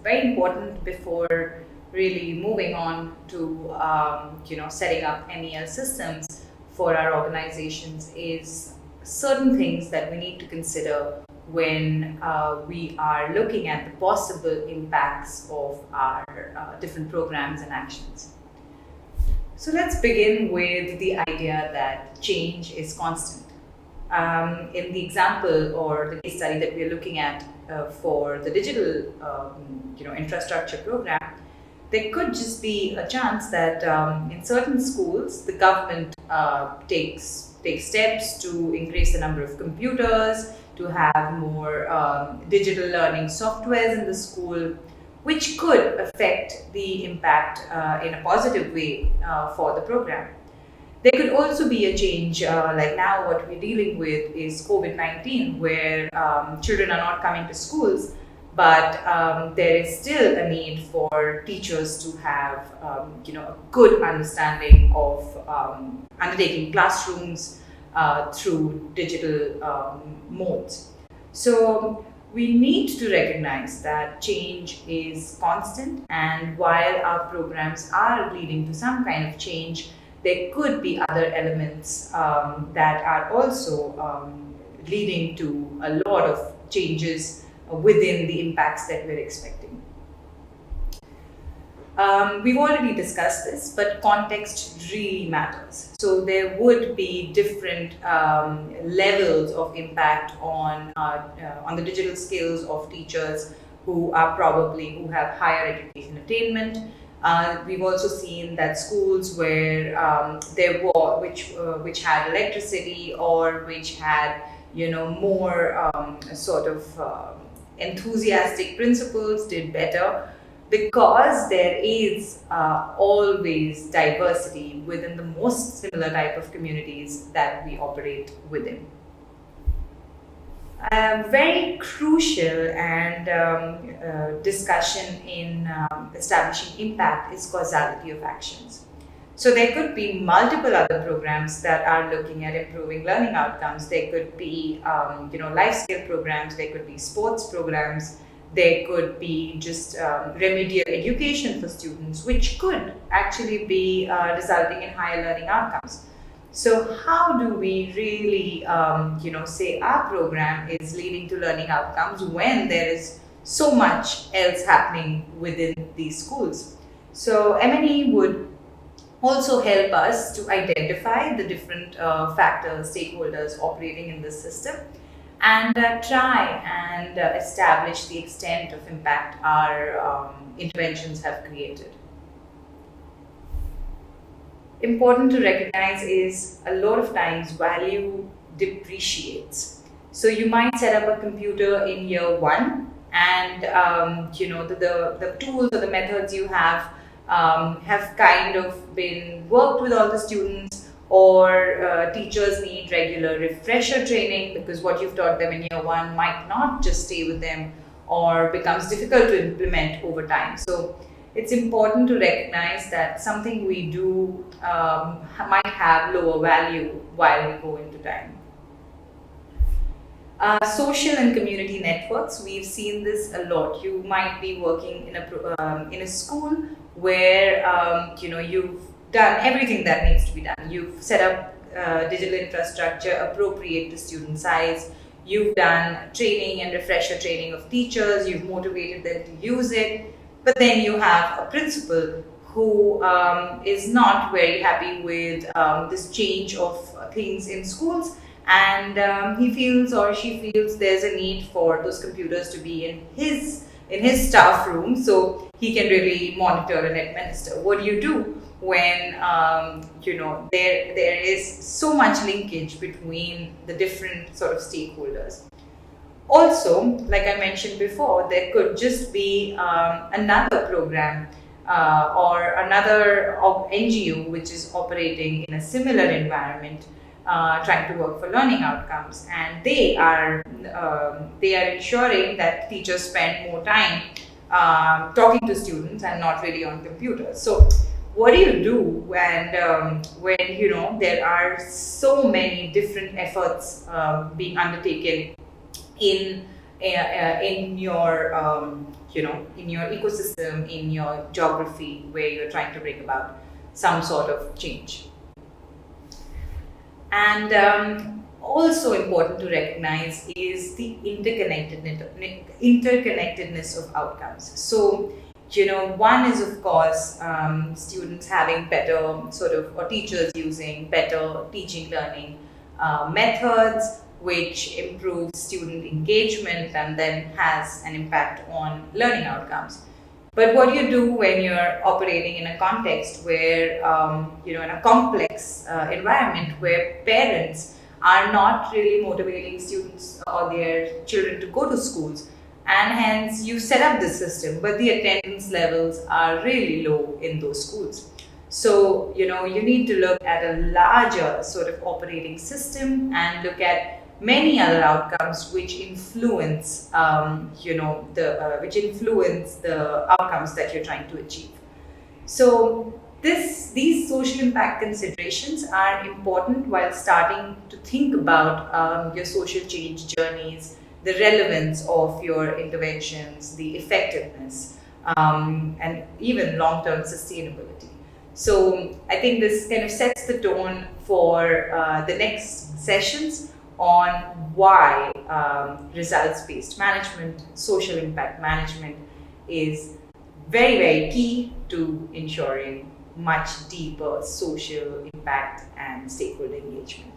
very important before really moving on to setting up MEL systems for our organizations is certain things that we need to consider when we are looking at the possible impacts of our different programs and actions. So let's begin with the idea that change is constant. In the example or the case study that we're looking at for the digital infrastructure program, there could just be a chance that in certain schools the government takes steps to increase the number of computers, to have more digital learning softwares in the school, which could affect the impact in a positive way for the program. There could also be a change, like now what we're dealing with is COVID-19, where children are not coming to schools, but there is still a need for teachers to have a good understanding of undertaking classrooms through digital modes. So we need to recognize that change is constant, and while our programs are leading to some kind of change, there could be other elements that are also leading to a lot of changes within the impacts that we're expecting. We've already discussed this, but context really matters. So there would be different levels of impact on the digital skills of teachers who have higher education attainment. We've also seen that schools where which had electricity or which had more enthusiastic principals did better, because there is always diversity within the most similar type of communities that we operate within. Very crucial and discussion in establishing impact is causality of actions. So there could be multiple other programs that are looking at improving learning outcomes. There could be life skill programs, there could be sports programs, there could be just remedial education for students, which could actually be resulting in higher learning outcomes. So how do we really say our program is leading to learning outcomes when there is so much else happening within these schools? So M&E would also help us to identify the different factors, stakeholders operating in this system, and try and establish the extent of impact our interventions have created. Important to recognize is a lot of times value depreciates. So you might set up a computer in year one, and the tools or the methods you have kind of been worked with all the students, or teachers need regular refresher training because what you've taught them in year one might not just stay with them or becomes difficult to implement over time. So it's important to recognize that something we do might have lower value while we go into time. Social and community networks, we've seen this a lot. You might be working in a school where you've done everything that needs to be done. You've set up digital infrastructure appropriate to student size. You've done training and refresher training of teachers. You've motivated them to use it. But then you have a principal who is not very happy with this change of things in schools, and he feels or she feels there's a need for those computers to be in his staff room so he can really monitor and administer. What do you do when there is so much linkage between the different sort of stakeholders? Also, like I mentioned before, there could just be another program or another NGO which is operating in a similar environment, trying to work for learning outcomes, and they are ensuring that teachers spend more time talking to students and not really on computers. So what do you do when there are so many different efforts being undertaken in in your in your ecosystem, in your geography where you're trying to bring about some sort of change. And also important to recognize is the interconnectedness of outcomes. So, one is of course students having better or teachers using better teaching learning methods, which improves student engagement and then has an impact on learning outcomes. But what do you do when you're operating in a context where, in a complex environment where parents are not really motivating students or their children to go to schools, and hence you set up this system, but the attendance levels are really low in those schools. So, you need to look at a larger operating system and look at many other outcomes which influence the outcomes that you're trying to achieve. So these social impact considerations are important while starting to think about your social change journeys, the relevance of your interventions, the effectiveness, and even long-term sustainability. So I think this kind of sets the tone for the next sessions on why results-based management, social impact management is very, very key to ensuring much deeper social impact and stakeholder engagement.